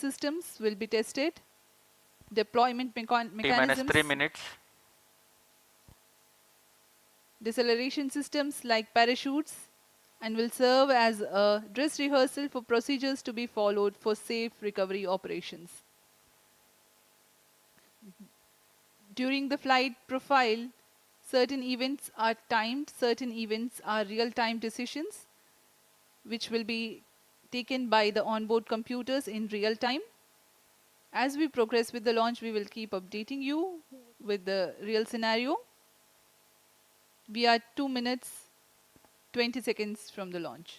systems will be tested. Deployment mechanisms. T-minus 3 minutes. Deceleration systems like parachutes, and will serve as a dress rehearsal for procedures to be followed for safe recovery operations. During the flight profile, certain events are timed, certain events are real-time decisions, which will be taken by the onboard computers in real time. As we progress with the launch, we will keep updating you with the real scenario. We are 2 minutes, 20 seconds from the launch.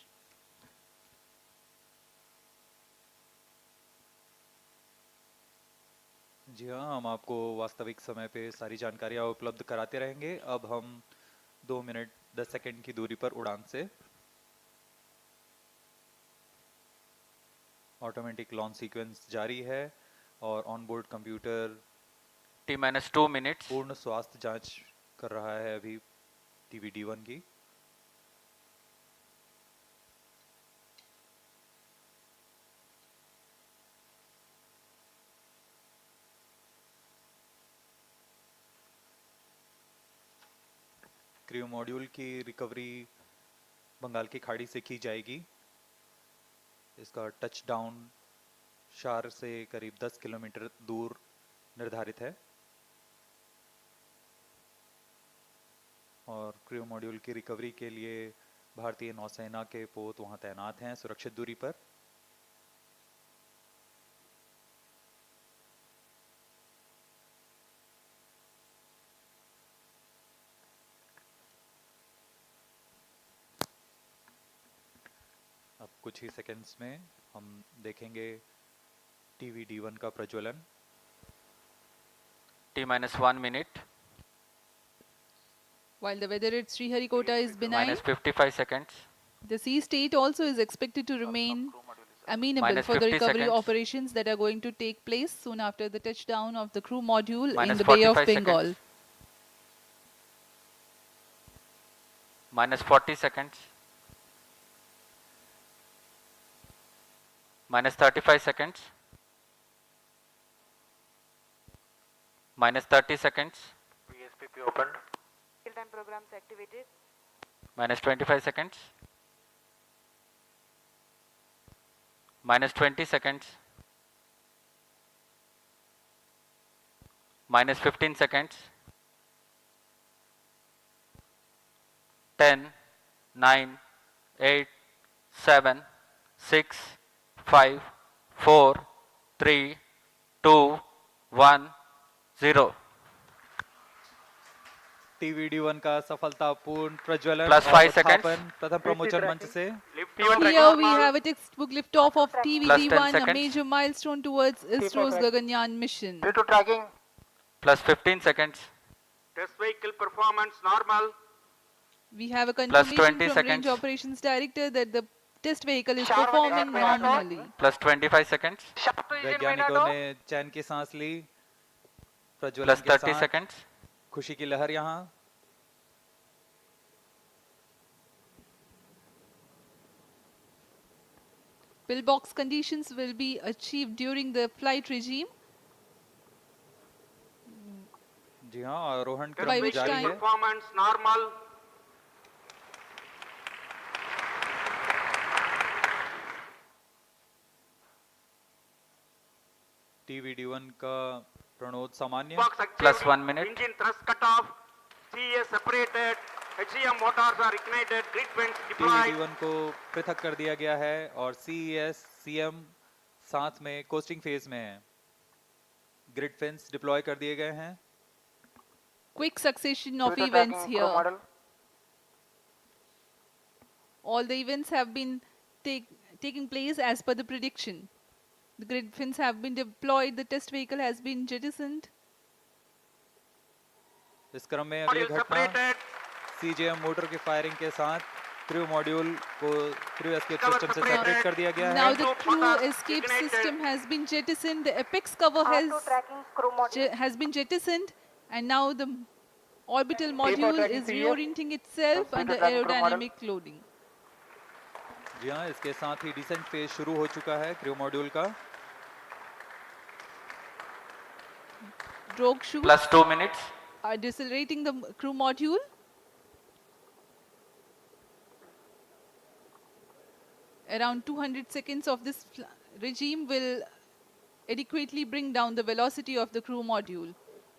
जी हाँ, हम आपको वास्तविक समय पे सारी जानकारियाँ उपलब्ध कराते रहेंगे। अब हम 2 मिनट 10 सेकंड की दूरी पर उड़ान से ऑटोमेटिक लॉन्च सीक्वेंस जारी है और ऑनबोर्ड कंप्यूटर T-minus 2 minutes. पूर्ण स्वास्थ्य जांच कर रहा है अभी TVD1 की। क्रू मॉड्यूल की रिकवरी बंगाल की खाड़ी से की जाएगी। इसका टच डाउन शार से करीब 10 किलोमीटर दूर निर्धारित है और क्रू मॉड्यूल की रिकवरी के लिए भारतीय नौसेना के पोत वहां तैनात हैं सुरक्षित दूरी पर। अब कुछ ही सेकंड्स में हम देखेंगे TVD1 का प्रज्वलन। T-minus 1 minute. While the weather at Sriharikota is benign, Minus 55 seconds. the sea state also is expected to remain amenable Minus for the 50 recovery seconds. operations that are going to take place soon after the touchdown of the crew module Minus in the Bay of 45 Bengal. seconds. Minus 40 seconds. Minus 35 seconds. Minus 30 seconds. VSPP opened. Real-time programs activated. Minus 25 seconds. Minus 20 seconds. Minus 15 seconds. 10, 9, 8, 7, 6, 5, 4, 3, 2, 1, 0. TVD1 का सफलतापूर्ण प्रज्वलन Plus और 5 seconds. उत्थापन प्रथम प्रमोचन मंच से। Here we have a textbook liftoff of Plus 10 TVD1, a seconds. major milestone towards ISRO's Gaganyaan mission. Due to tracking, Plus 15 seconds. test vehicle performance normal. We have a 20 confirmation from seconds. Range Operations Director that the test vehicle is SHAR performing one is normally. Plus 25 seconds. Sharp to engine वैज्ञानिकों window. ने चैन की सांस ली। प्रज्वलन Plus के 30 साथ seconds. खुशी की लहर यहाँ। Pillbox conditions will be achieved during the flight regime. जी हाँ, आरोहण By क्रम which जारी time- है। Performance normal. TVD1 का प्रणोद सामान्य। Box achieved. Plus 1 minute. Engine thrust cut off. CES separated. HEM motors are ignited. Grid vents deployed. TVD1 को पृथक कर दिया गया है और CES CM साथ में कोस्टिंग फेज में है। ग्रिड फेंस डिप्लॉय कर दिए गए हैं। Quick succession of Due to events tracking, crew here. model. All the events have been taking place as per the prediction. The grid fins have been deployed. The test vehicle has been jettisoned. इस क्रम में अगली Module घटना separated. CJM motor की firing के साथ crew module को crew escape Cover system से separated. सेपरेट कर दिया गया Now है। the Two crew motors escape ignited. system has been jettisoned. The apex cover R2 tracking crew module. has been jettisoned, and now the orbital module tracking is CES. reorienting itself Due to under tracking crew model. aerodynamic loading. जी हाँ, इसके साथ ही decent phase शुरू हो चुका है crew module का। drogue chutes plus 2 minutes, are decelerating the crew module. Around 200 seconds of this regime will adequately bring down the velocity of the crew module.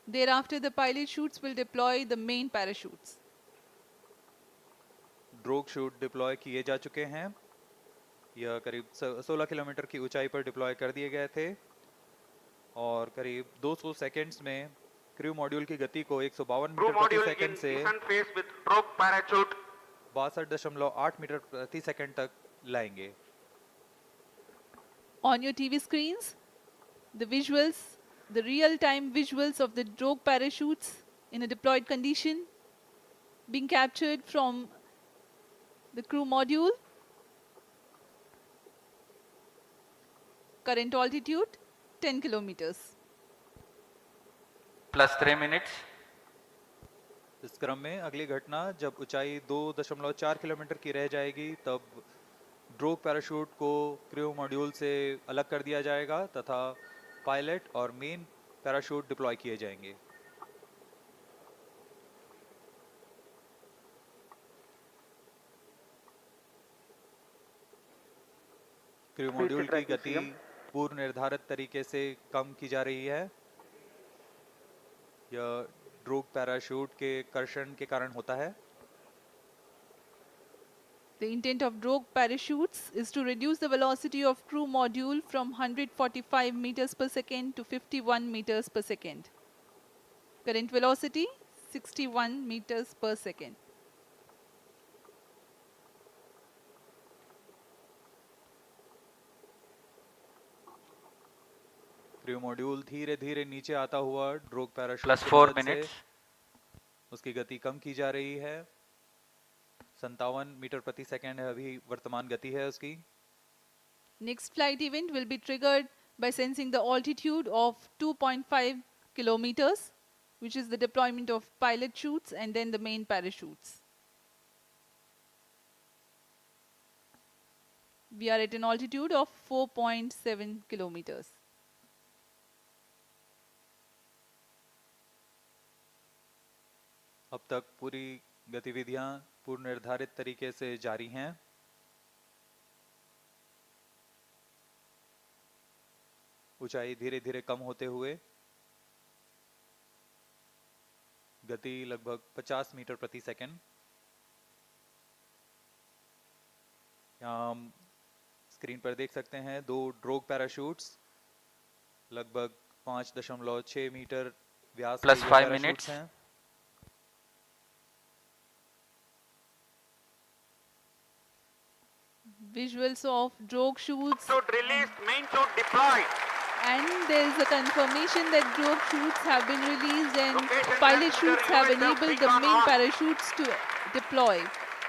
Thereafter, the pilot chutes will deploy the main parachutes. Drogue shoot deploy किए जा चुके हैं। यह करीब 16 kilometre की ऊंचाई पर deploy कर दिए गए थे और करीब 200 सेकंड्स में क्रू मॉड्यूल की गति को 152 Crew मीटर प्रति module सेकंड in से descent phase with drogue parachute. 62.8 metre प्रति सेकंड तक लाएंगे। On your TV screens, the visuals, the real-time visuals of the drogue parachutes in a deployed condition being captured from the crew module. Current altitude 10 kilometers. plus 3 minutes, इस क्रम में अगली घटना जब ऊंचाई 2.4 किलोमीटर की रह जाएगी तब ड्रोग पैराशूट को क्रू मॉड्यूल से अलग कर दिया जाएगा तथा पायलट और मेन पैराशूट डिप्लॉय किए जाएंगे। क्रू मॉड्यूल की गति पूर्व निर्धारित तरीके से कम की जा रही है। यह ड्रोग पैराशूट के कर्षण के कारण होता है। The intent of drogue parachutes is to reduce the velocity of crew module from 145 meters per second to 51 meters per second. Current velocity 61 meters per second. Crew module धीरे धीरे नीचे आता हुआ ड्रोग पैराशूट plus की 4 मदद से minutes, उसकी गति कम की जा रही है। 57 मीटर प्रति सेकंड है अभी वर्तमान गति है उसकी। Next flight event will be triggered by sensing the altitude of 2.5 kilometers, which is the deployment of pilot chutes and then the main parachutes. We are at an altitude of 4.7 kilometers. अब तक पूरी गतिविधियां पूर्व निर्धारित तरीके से जारी हैं। ऊंचाई धीरे धीरे कम होते हुए गति लगभग 50 मीटर प्रति सेकंड। यहाँ हम स्क्रीन पर देख सकते हैं दो ड्रोग पैराशूट्स लगभग 5.6 मीटर व्यास के Plus ये 5 पैराशूट्स minutes. हैं। Visuals of drogue chutes, Chute released, main chute deployed. and there is a confirmation that drogue chutes have been released and Location pilot transmitter chutes have USF enabled the beacon main on. parachutes to deploy.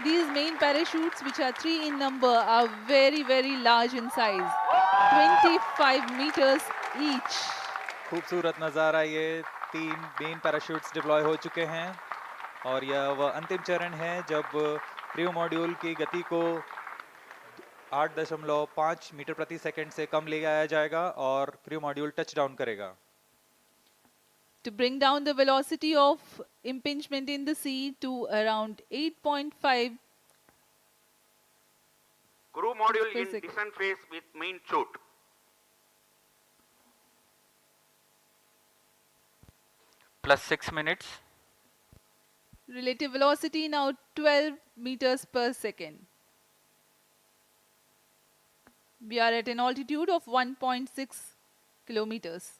These main parachutes, which are 3 in number, are very, very large in size, 25 meters each. खूबसूरत नज़ारा ये 3 main parachutes deploy हो चुके हैं और यह वह अंतिम चरण है जब क्रू मॉड्यूल की गति को 8.5 मीटर प्रति सेकंड से कम ले आया जाएगा और क्रू मॉड्यूल टच डाउन करेगा। To bring down the velocity of impingement in the sea to around 8.5 Crew module per in second. descent phase with main chute. plus 6 minutes, Relative velocity now 12 meters per second. We are at an altitude of 1.6 kilometers.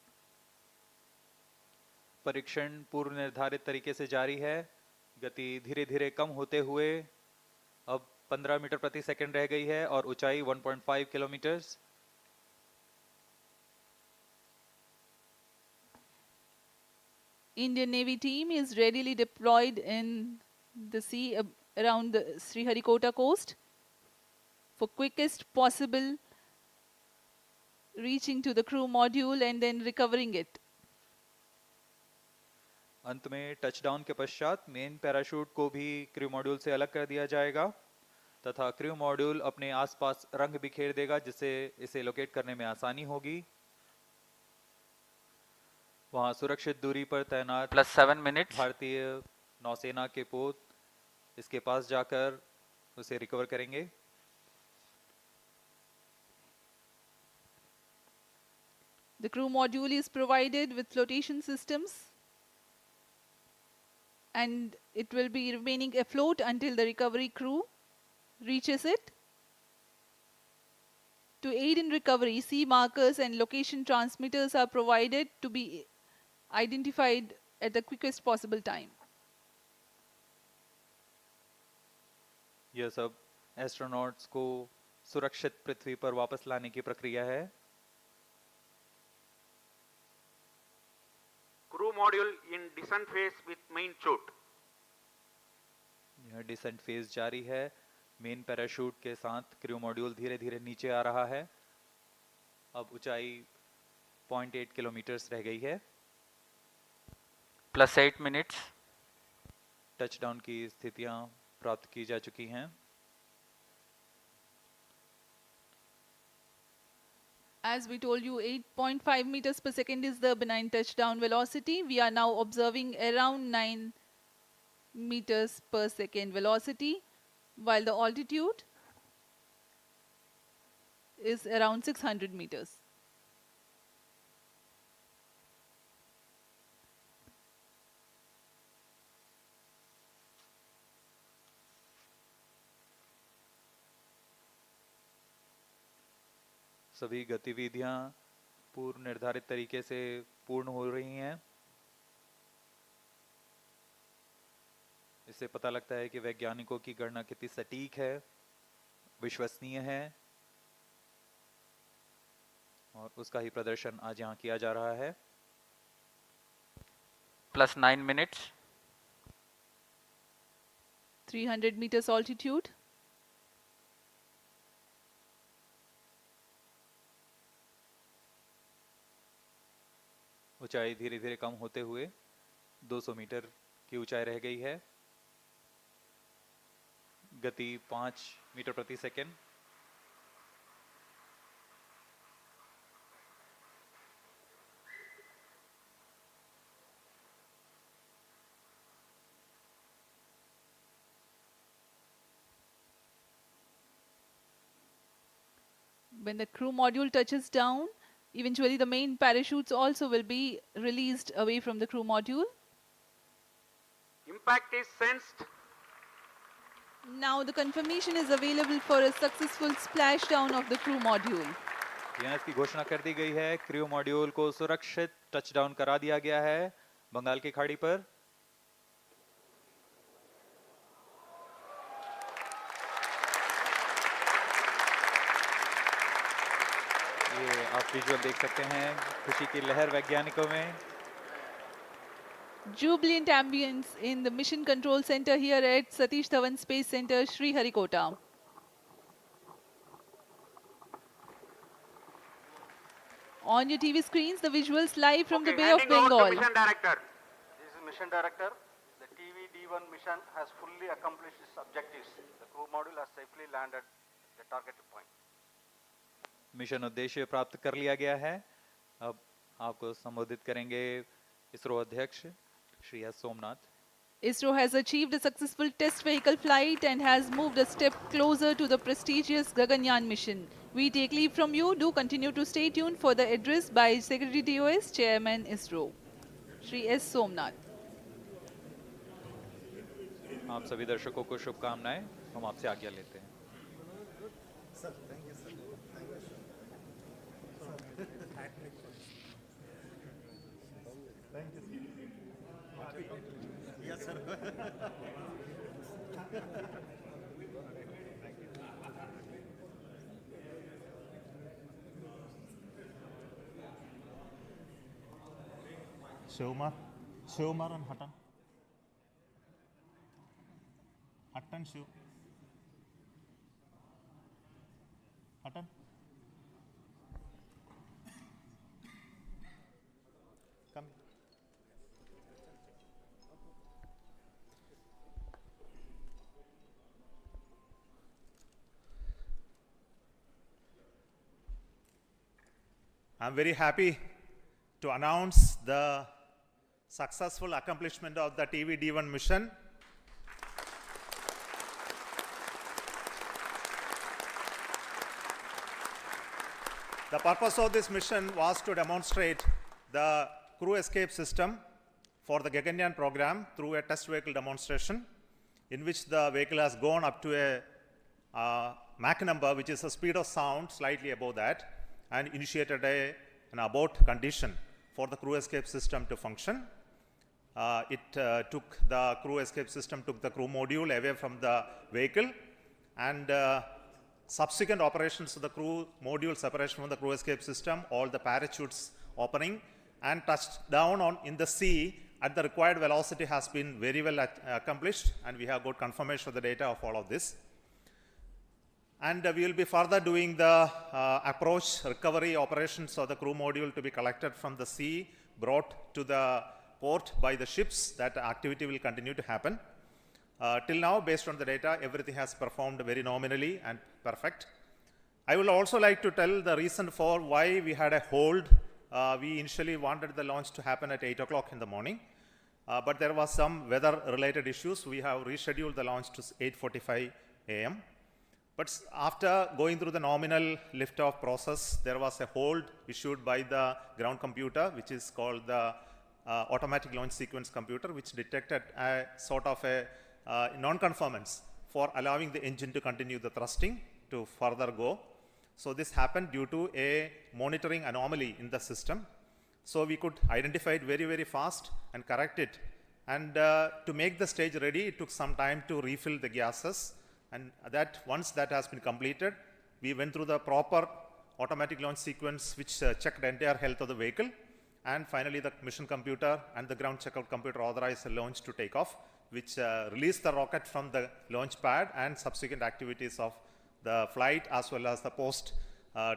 परीक्षण पूर्व निर्धारित तरीके से जारी है। गति धीरे धीरे कम होते हुए अब 15 मीटर प्रति सेकंड रह गई है और ऊंचाई 1.5 kilometres. Indian Navy team is readily deployed in the sea around the Sriharikota coast for quickest possible reaching to the crew module and then recovering it. अंत में टचडाउन के पश्चात मेन पैराशूट को भी क्रू मॉड्यूल से अलग कर दिया जाएगा तथा क्रू मॉड्यूल अपने आसपास रंग बिखेर देगा जिससे इसे लोकेट करने में आसानी होगी। वहां सुरक्षित दूरी पर तैनात plus 7 minutes, भारतीय नौसेना के पोत इसके पास जाकर उसे रिकवर करेंगे। The crew module is provided with flotation systems and it will be remaining afloat until the recovery crew reaches it. To aid in recovery, sea markers and location transmitters are provided to be identified at the quickest possible time. यह सब astronauts को सुरक्षित पृथ्वी पर वापस लाने की प्रक्रिया है। Crew module in descent phase with main chute. यह डिसेंट फेज जारी है। मेन पैराशूट के साथ क्रू मॉड्यूल धीरे धीरे नीचे आ रहा है। अब ऊंचाई 0.8 किलोमीटर रह गई है। plus 8 minutes, टचडाउन की स्थितियां प्राप्त की जा चुकी हैं। As we told you, 8.5 meters per second is the benign touchdown velocity. We are now observing around 9 meters per second velocity, while the altitude is around 600 meters. सभी गतिविधियां पूर्व निर्धारित तरीके से पूर्ण हो रही हैं। इससे पता लगता है कि वैज्ञानिकों की गणना कितनी सटीक है, विश्वसनीय है और उसका ही प्रदर्शन आज यहाँ किया जा रहा है। plus 9 minutes, 300 meters altitude. ऊंचाई धीरे धीरे कम होते हुए 200 मीटर की ऊंचाई रह गई है। गति 5 मीटर प्रति second. When the crew module touches down, eventually the main parachutes also will be released away from the crew module. Impact is sensed. Now the confirmation is available for a successful splashdown of the crew module. यहाँ इसकी घोषणा कर दी गई है। Crew module को सुरक्षित touchdown करा दिया गया है बंगाल की खाड़ी पर। ये आप विजुअल देख सकते हैं, खुशी की लहर वैज्ञानिकों में। Jubilant ambience in the Mission Control Center here at Satish Dhawan Space Center, Sriharikota. On your TV screens, the visuals live from the Bay of Handing over to Bengal. Mission Director. This is Mission Director. The TV-D1 mission has fully accomplished its objectives. The crew module has safely landed at the targeted point. Mission उद्देश्य प्राप्त कर लिया गया है। अब आपको संबोधित करेंगे इसरो अध्यक्ष Shri S Somnath. ISRO has achieved a successful test vehicle flight and has moved a step closer to the prestigious Gaganyaan mission. We take leave from you. Do continue to stay tuned for the address by Secretary DOS, Chairman ISRO, Shri S. Somnath. आप सभी दर्शकों को शुभकामनाएं। हम आपसे आज्ञा लेते हैं। Shivkumar and Hutton Shiv. Hutton. Come. I'm very happy to announce the successful accomplishment of the TVD1 mission. The purpose of this mission was to demonstrate the crew escape system for the Gaganyaan program through a test vehicle demonstration, in which the vehicle has gone up to a Mach number, which is the speed of sound, slightly above that, and initiated an abort condition for the crew escape system to function. The crew escape system took the crew module away from the vehicle, and subsequent operations of the crew module separation from the crew escape system, all the parachutes opening, and touched down in the sea at the required velocity has been very well accomplished, and we have got confirmation of the data of all of this. And we will be further doing the approach recovery operations of the crew module to be collected from the sea, brought to the port by the ships. That activity will continue to happen. Till now, based on the data, everything has performed very nominally and perfect. I would also like to tell the reason for why we had a hold. We initially wanted the launch to happen at 8 o'clock in the morning, but there was some weather-related issues. We have rescheduled the launch to 8:45 a.m. But after going through the nominal liftoff process, there was a hold issued by the ground computer, which is called the automatic launch sequence computer, which detected a sort of a non-conformance for allowing the engine to continue the thrusting to further go. So this happened due to a monitoring anomaly in the system. So we could identify it very, very fast and correct it. And to make the stage ready, it took some time to refill the gases. And that once that has been completed, we went through the proper automatic launch sequence, which checked the entire health of the vehicle. And finally, the mission computer and the ground checkout computer authorized the launch to take off, which released the rocket from the launch pad, and subsequent activities of the flight as well as the post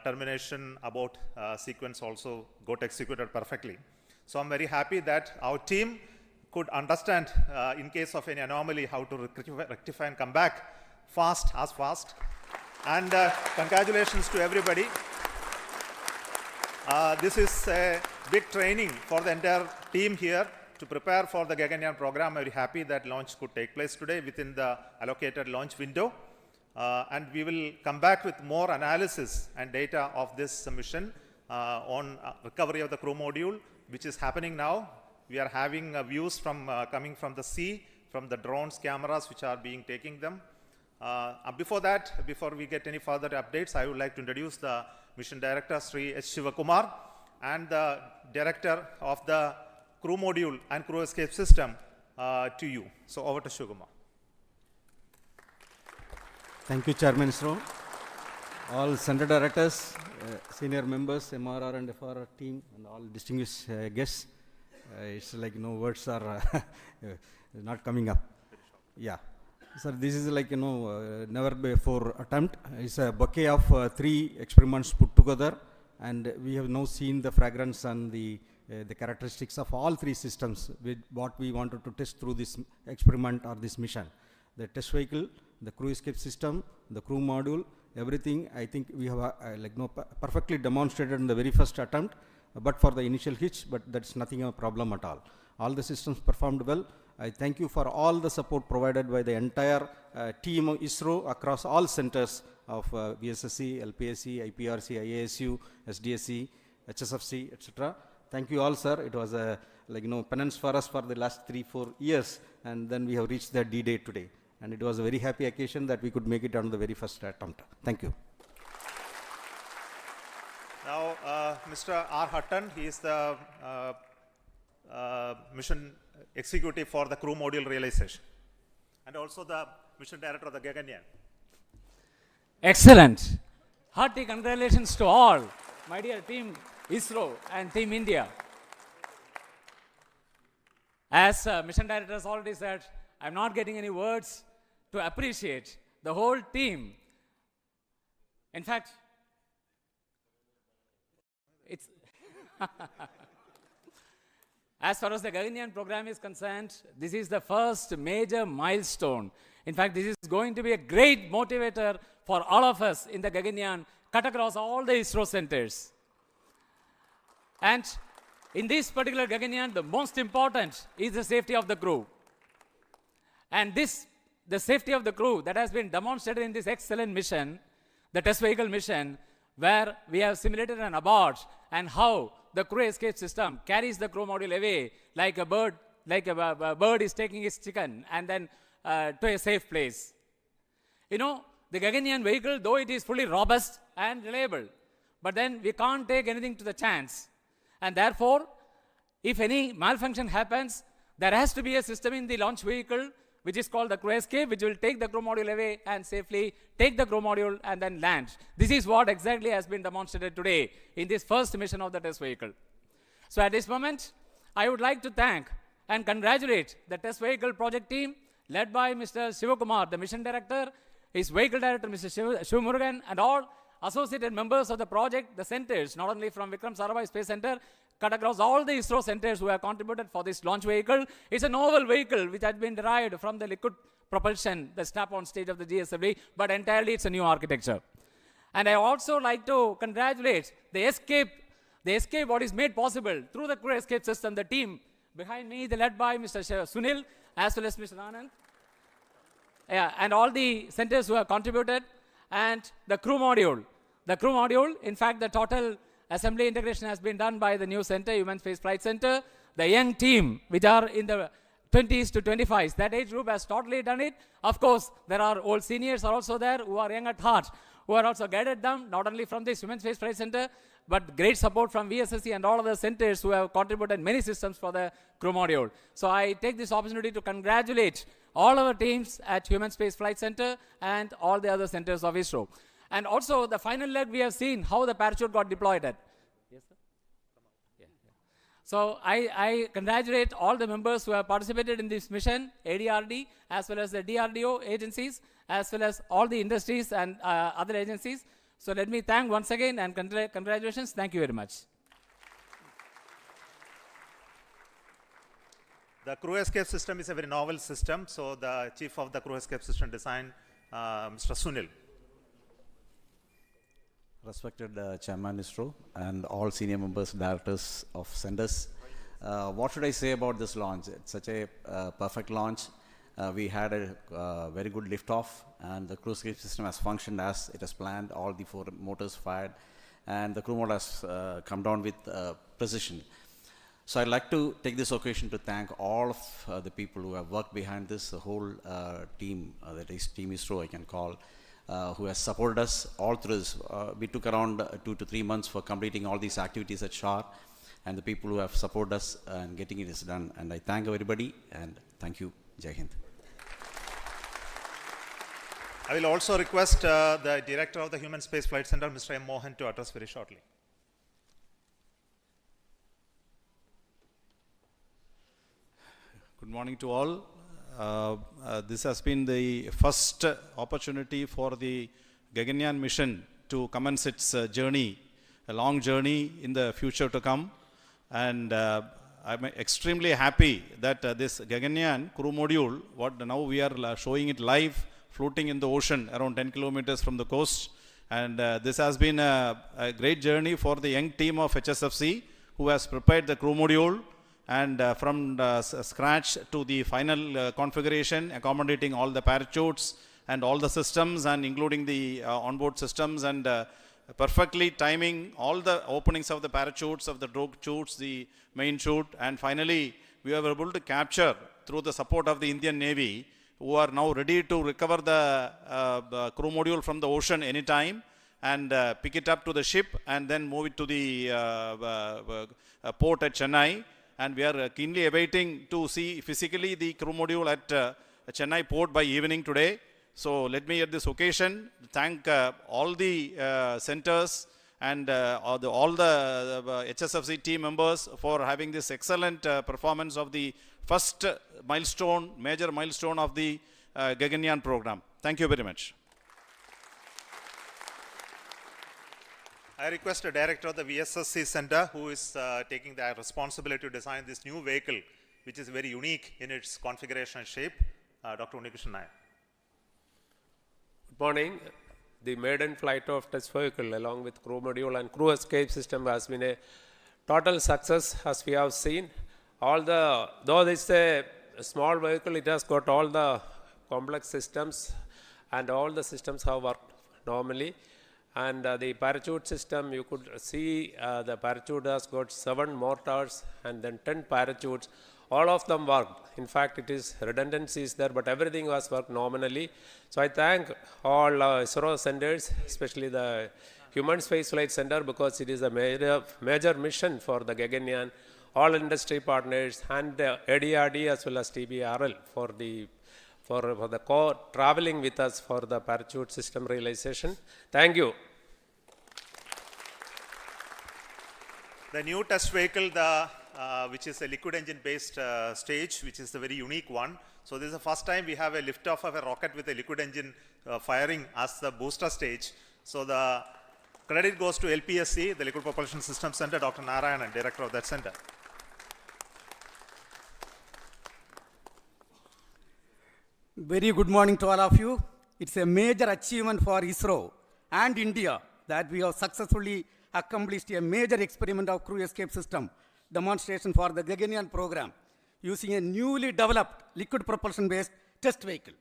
termination abort sequence also got executed perfectly. So I'm very happy that our team could understand in case of any anomaly how to rectify and come back fast. And congratulations to everybody. This is a big training for the entire team here to prepare for the Gaganyaan program. I'm very happy that launch could take place today within the allocated launch window. And we will come back with more analysis and data of this mission on recovery of the crew module, which is happening now. We are having views from coming from the sea, from the drones, cameras, which are being taking them. Before that, before we get any further updates, I would like to introduce the Mission Director, Sri H. Shivakumar, and the Director of the Crew Module and Crew Escape System to you. So over to Shivakumar. Thank you, Chairman ISRO. All Center Directors, senior members, MRR and FRR team, and all distinguished guests. It's like, words are not coming up. Yeah. Sir, this is like, never before attempt. It's a bouquet of 3 experiments put together, and we have now seen the fragrance and the characteristics of all 3 systems with what we wanted to test through this experiment or this mission. The test vehicle, the crew escape system, the crew module, everything I think we have perfectly demonstrated in the very first attempt, but for the initial hitch, but that's nothing a problem at all. All the systems performed well. I thank you for all the support provided by the entire team of ISRO across all centers of VSSC, LPSC, IPRC, IASU, SDSC, HSFC, etc. Thank you all, sir. It was a penance for us for the last 3-4 years, and then we have reached the D-Day today. And it was a very happy occasion that we could make it on the very first attempt. Thank you. Now, Mr. R. Hutton, he is the mission executive for the crew module realization, and also the mission director of the Gaganyaan. Excellent. Hearty congratulations to all, my dear team ISRO and team India. As mission director has already said, I'm not getting any words to appreciate the whole team. In fact, it's as far as the Gaganyaan program is concerned, this is the first major milestone. In fact, this is going to be a great motivator for all of us in the Gaganyaan, cut across all the ISRO centers. And in this particular Gaganyaan, the most important is the safety of the crew. And the safety of the crew that has been demonstrated in this excellent mission, the test vehicle mission, where we have simulated an abort and how the crew escape system carries the crew module away like a bird is taking its chicken and then to a safe place. You know, the Gaganyaan vehicle, though it is fully robust and reliable, but then we can't take anything to the chance. And therefore, if any malfunction happens, there has to be a system in the launch vehicle which is called the crew escape, which will take the crew module away and safely take the crew module and then land. This is what exactly has been demonstrated today in this first mission of the test vehicle. So at this moment, I would like to thank and congratulate the test vehicle project team led by Mr. Shivakumar, the mission director, his vehicle director, Mr. Shivamurugan, and all associated members of the project, the centers, not only from Vikram Sarabhai Space Center, cut across all the ISRO centers who have contributed for this launch vehicle. It's a novel vehicle which has been derived from the liquid propulsion, the strap-on stage of the GSLV, but entirely it's a new architecture. And I also like to congratulate the escape what is made possible through the crew escape system, the team behind me, led by Mr. Sunil, as well as Mr. Anand, and all the centers who have contributed, and the crew module. The crew module, in fact, the total assembly integration has been done by the new center, Human Space Flight Center. The young team, which are in the 20s to 25s, that age group has totally done it. Of course, there are old seniors are also there who are young at heart, who are also guided them, not only from this Human Space Flight Center, but great support from VSSC and all other centers who have contributed many systems for the crew module. So I take this opportunity to congratulate all our teams at Human Space Flight Center and all the other centers of ISRO. And also the final leg, we have seen how the parachute got deployed at. Yes, sir? Yeah. So I congratulate all the members who have participated in this mission, ADRD, as well as the DRDO agencies, as well as all the industries and other agencies. So let me thank once again and congratulations. Thank you very much. The crew escape system is a very novel system. So the chief of the crew escape system design, Mr. Sunil. Respected Chairman ISRO and all senior members, directors of centers. What should I say about this launch? It's such a perfect launch. We had a very good liftoff, and the crew escape system has functioned as it has planned. All the 4 motors fired, and the crew mode has come down with precision. So I'd like to take this occasion to thank all of the people who have worked behind this, the whole team, that is Team ISRO I can call, who has supported us all through this. We took around 2 to 3 months for completing all these activities at SHAR, and the people who have supported us and getting it is done. And I thank everybody, and thank you. Jai Hind. I will also request the director of the Human Space Flight Center, Mr. M. Mohan, to address very shortly. Good morning to all. This has been the first opportunity for the Gaganyaan mission to commence its journey, a long journey in the future to come. And I'm extremely happy that this Gaganyaan crew module, what now we are showing it live, floating in the ocean around 10 kilometers from the coast. And this has been a great journey for the young team of HSFC, who has prepared the crew module, and from scratch to the final configuration, accommodating all the parachutes and all the systems, and including the onboard systems, and perfectly timing all the openings of the parachutes, of the drogue chutes, the main chute. And finally, we were able to capture, through the support of the Indian Navy, who are now ready to recover the crew module from the ocean anytime, and pick it up to the ship and then move it to the port at Chennai. And we are keenly awaiting to see physically the crew module at Chennai port by evening today. So let me at this occasion thank all the centers and all the HSFC team members for having this excellent performance of the first milestone, major milestone of the Gaganyaan program. Thank you very much. I request the director of the VSSC Center, who is taking the responsibility to design this new vehicle, which is very unique in its configuration and shape, Dr. Unnikrishnan Nair. Good morning. The maiden flight of test vehicle along with crew module and crew escape system has been a total success as we have seen. Though this is a small vehicle, it has got all the complex systems and all the systems have worked normally. And the parachute system, you could see the parachute has got 7 mortars and then 10 parachutes. All of them worked. In fact, it is redundancies there, but everything was worked nominally. So I thank all ISRO centers, especially the Human Space Flight Center, because it is a major mission for the Gaganyaan, all industry partners and ADRD as well as TBRL for the traveling with us for the parachute system realization. Thank you. The new test vehicle, which is a liquid engine based stage, which is a very unique one. So this is the first time we have a liftoff of a rocket with a liquid engine firing as the booster stage. So the credit goes to LPSC, the Liquid Propulsion System Center, Dr. Narayanan, director of that center. Very good morning to all of you. It's a major achievement for ISRO and India that we have successfully accomplished a major experiment of crew escape system demonstration for the Gaganyaan program using a newly developed liquid propulsion based test vehicle.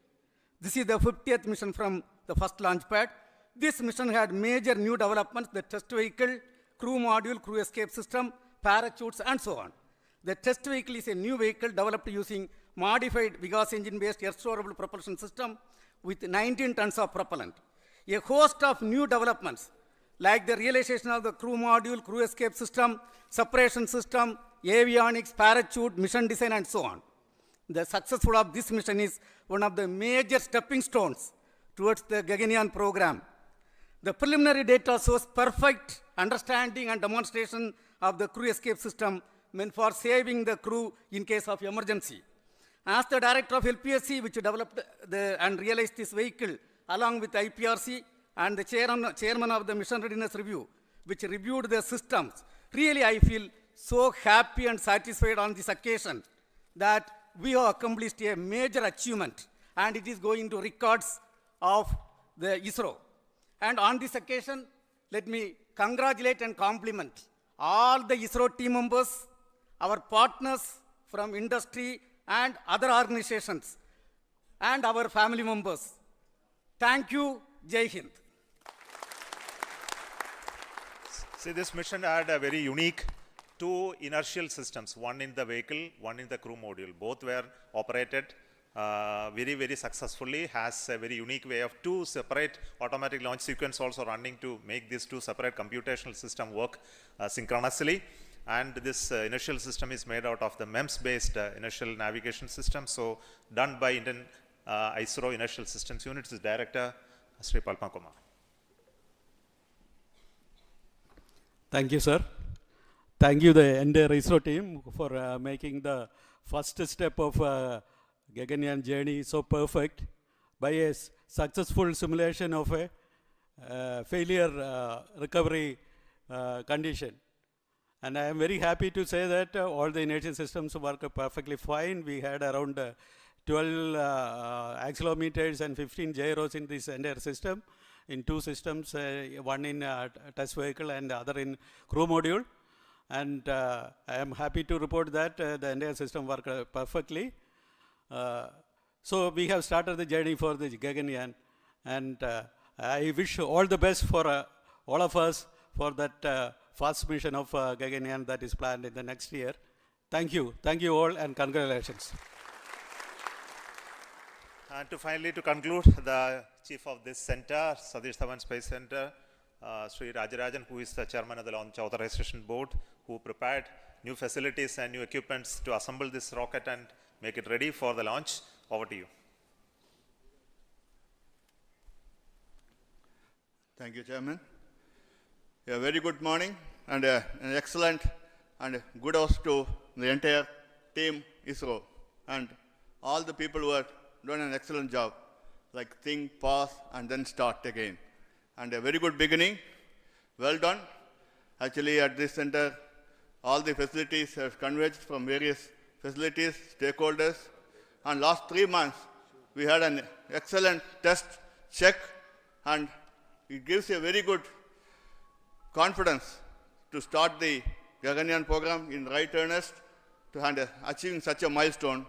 This is the 50th mission from the first launch pad. This mission had major new developments: the test vehicle, crew module, crew escape system, parachutes, and so on. The test vehicle is a new vehicle developed using modified Vigas engine-based air-storable propulsion system with 19 tons of propellant. A host of new developments like the realization of the crew module, crew escape system, separation system, avionics, parachute, mission design, and so on. The successful of this mission is one of the major stepping stones towards the Gaganyaan program. The preliminary data shows perfect understanding and demonstration of the crew escape system meant for saving the crew in case of emergency. As the director of LPSC, which developed and realized this vehicle along with IPRC, and the chairman of the Mission Readiness Review, which reviewed the systems, really I feel so happy and satisfied on this occasion that we have accomplished a major achievement, and it is going to records of the ISRO. And on this occasion, let me congratulate and compliment all the ISRO team members, our partners from industry and other organizations, and our family members. Thank you. Jai Hind. See, this mission had a very unique 2 inertial systems, one in the vehicle, one in the crew module. Both were operated very, very successfully, has a very unique way of 2 separate automatic launch sequence also running to make these 2 separate computational system work synchronously. And this inertial system is made out of the MEMS-based inertial navigation system. So done by Indian ISRO Inertial Systems Unit's Director, Sri Palma Kumar. Thank you, sir. Thank you, the entire ISRO team, for making the first step of Gaganyaan journey so perfect by a successful simulation of a failure recovery condition. And I am very happy to say that all the inertial systems work perfectly fine. We had around 12 accelerometers and 15 gyros in this entire system, in 2 systems, one in test vehicle and the other in crew module. And I am happy to report that the entire system worked perfectly. So we have started the journey for the Gaganyaan, and I wish all the best for all of us for that first mission of Gaganyaan that is planned in the next year. Thank you all, and congratulations. And to conclude, the chief of this center, Satish Dhawan Space Center, Sri Rajarajan, who is the chairman of the Launch Authorization Board, who prepared new facilities and new equipments to assemble this rocket and make it ready for the launch. Over to you. Thank you, Chairman. A very good morning and an excellent and good host to the entire team ISRO and all the people who have done an excellent job, like think, pause, and then start again. And a very good beginning. Well done. Actually, at this center, all the facilities have converged from various facilities, stakeholders, and last 3 months, we had an excellent test check, and it gives a very good confidence to start the Gaganyaan program in right earnest to achieving such a milestone.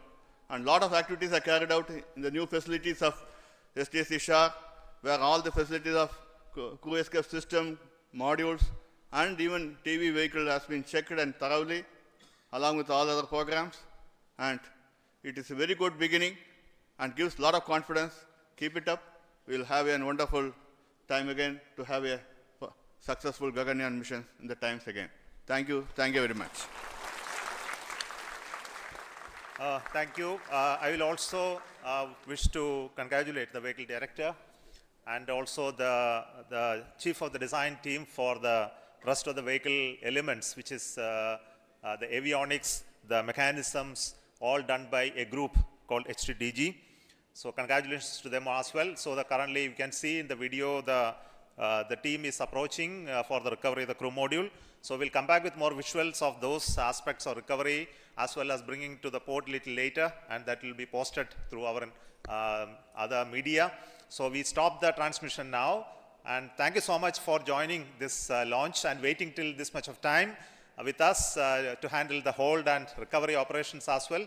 And lot of activities are carried out in the new facilities of SDSC SHAR, where all the facilities of crew escape system, modules, and even TV vehicle has been checked and thoroughly, along with all other programs. And it is a very good beginning and gives a lot of confidence. Keep it up. We'll have a wonderful time again to have a successful Gaganyaan mission in the times again. Thank you. Thank you very much. Thank you. I will also wish to congratulate the vehicle director and also the chief of the design team for the rest of the vehicle elements, which is the avionics, the mechanisms, all done by a group called HTDG. So congratulations to them as well. So currently you can see in the video the team is approaching for the recovery of the crew module. So we'll come back with more visuals of those aspects of recovery, as well as bringing to the port a little later, and that will be posted through our other media. So we stop the transmission now, and thank you so much for joining this launch and waiting till this much of time with us to handle the hold and recovery operations as well.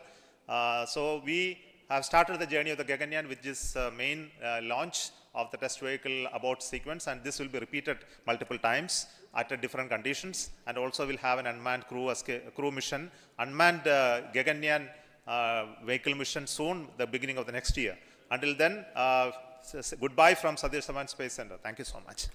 So we have started the journey of the Gaganyaan with this main launch of the test vehicle abort sequence, and this will be repeated multiple times at different conditions, and also we'll have an unmanned crew mission, unmanned Gaganyaan vehicle mission soon, the beginning of the next year. Until then, goodbye from Satish Space Center. Thank you so much.